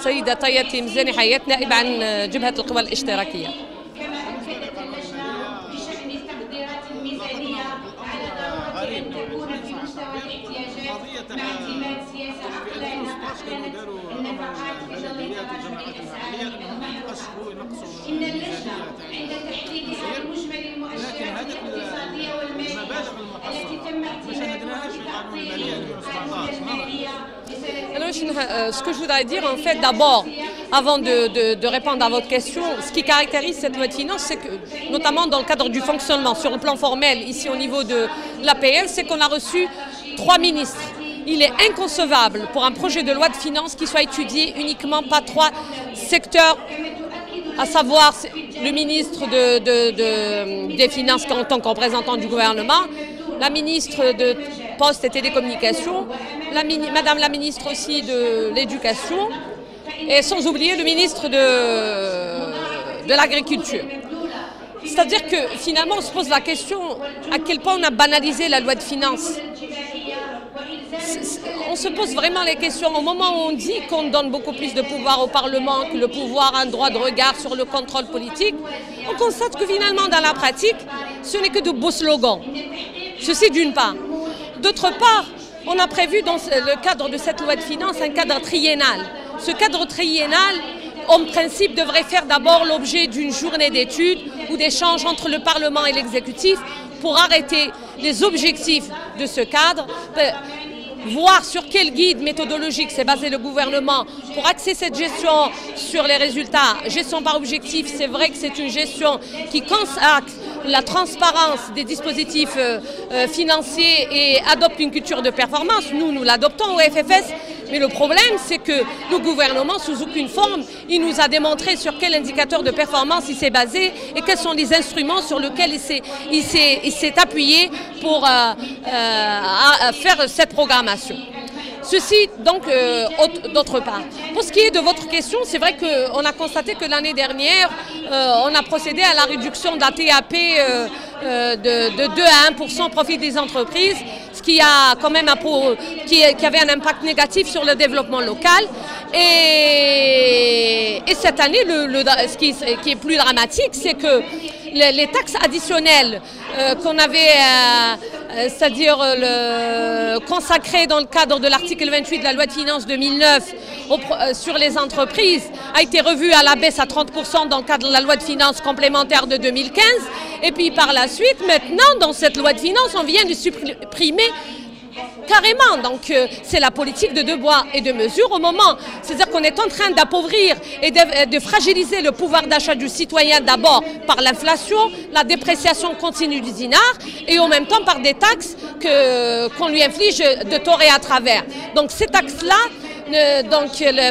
سيدة طياتي مزاني حياة نائبة عن جبهة القوى الاشتراكية. لكن هذه المبالغ المقصرة ما شاهدناهاش في القانون المالي 2017. Ce que je voudrais dire en fait d'abord, avant de répondre à votre question, ce qui caractérise cette loi de finances, c'est que, notamment dans le cadre du fonctionnement, sur le plan formel, ici au niveau de l'APL, c'est qu'on a reçu 3 ministres. Il est inconcevable pour un projet de loi de finances qui soit étudié uniquement par 3 secteurs, à savoir le ministre des Finances en tant que représentant du gouvernement, la ministre de Postes et Télécommunications, Madame la ministre aussi de l'Éducation, et sans oublier le ministre de l'Agriculture. C'est-à-dire que finalement on se pose la question à quel point on a banalisé la loi de finances. On se pose vraiment les questions au moment où on dit qu'on donne beaucoup plus de pouvoir au Parlement, que le pouvoir a un droit de regard sur le contrôle politique. On constate que finalement dans la pratique, ce n'est que de beaux slogans. Ceci d'une part. D'autre part, on a prévu dans le cadre de cette loi de finances un cadre triennal. Ce cadre triennal, en principe, devrait faire d'abord l'objet d'une journée d'études ou d'échanges entre le Parlement et l'exécutif pour arrêter les objectifs de ce cadre, voir sur quel guide méthodologique s'est basé le gouvernement pour axer cette gestion sur les résultats. Gestion par objectif, c'est vrai que c'est une gestion qui consacre la transparence des dispositifs financiers et adopte une culture de performance. Nous l'adoptons au FFS, mais le problème c'est que le gouvernement, sous aucune forme, il nous a démontré sur quel indicateur de performance il s'est basé et quels sont les instruments sur lesquels il s'est appuyé pour faire cette programmation. Ceci donc d'autre part. Pour ce qui est de votre question, c'est vrai qu'on a constaté que l'année dernière, on a procédé à la réduction de la TAP de 2 à 1% au profit des entreprises, ce qui a quand même qui avait un impact négatif sur le développement local. Et cette année, ce qui est plus dramatique, c'est que les taxes additionnelles qu'on avait, c'est-à-dire consacrées dans le cadre de l'article 28 de la loi de finances 2009 sur les entreprises, a été revue à la baisse à 30% dans le cadre de la loi de finances complémentaire de 2015. Et puis par la suite, maintenant, dans cette loi de finances, on vient de supprimer carrément. Donc c'est la politique de devoir et de mesure au moment. C'est-à-dire qu'on est en train d'appauvrir et de fragiliser le pouvoir d'achat du citoyen d'abord par l'inflation, la dépréciation continue du dinar et en même temps par des taxes qu'on lui inflige de tort et à travers. Donc ces taxes-là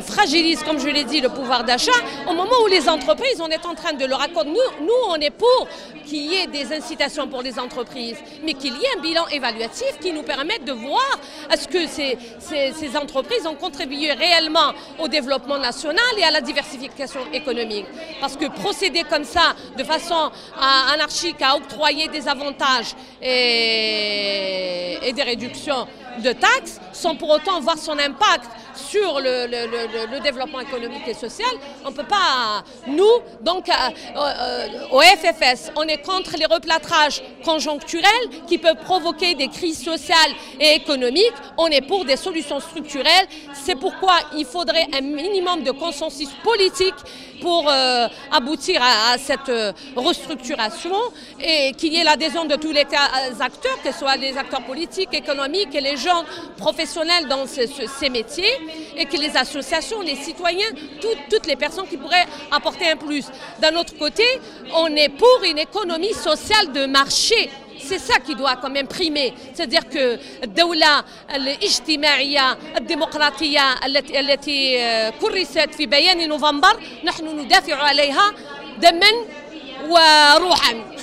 fragilise, comme je l'ai dit, le pouvoir d'achat au moment où les entreprises, on est en train de leur accorder. Nous, on est pour qu'il y ait des incitations pour les entreprises, mais qu'il y ait un bilan évaluatif qui nous permette de voir est-ce que ces entreprises ont contribué réellement au développement national et à la diversification économique. Parce que procéder comme ça, de façon anarchique, à octroyer des avantages et des réductions de taxes, sans pour autant voir son impact sur le développement économique et social, on ne peut pas. Nous, donc, au FFS, on est contre les replâtrages conjoncturels qui peuvent provoquer des crises sociales et économiques. On est pour des solutions structurelles. C'est pourquoi il faudrait un minimum de consensus politique pour aboutir à cette restructuration et qu'il y ait l'adhésion de tous les acteurs, que ce soit les acteurs politiques, économiques et les gens professionnels dans ces métiers, et que les associations, les citoyens, toutes les personnes qui pourraient apporter un plus. D'un autre côté, on est pour une économie sociale de marché. C'est ça qui doit quand même primer. C'est-à-dire que الدولة الاجتماعية الديمقراطية التي كرست في بيان نوفمبر نحن ندافع عليها دما وروحا.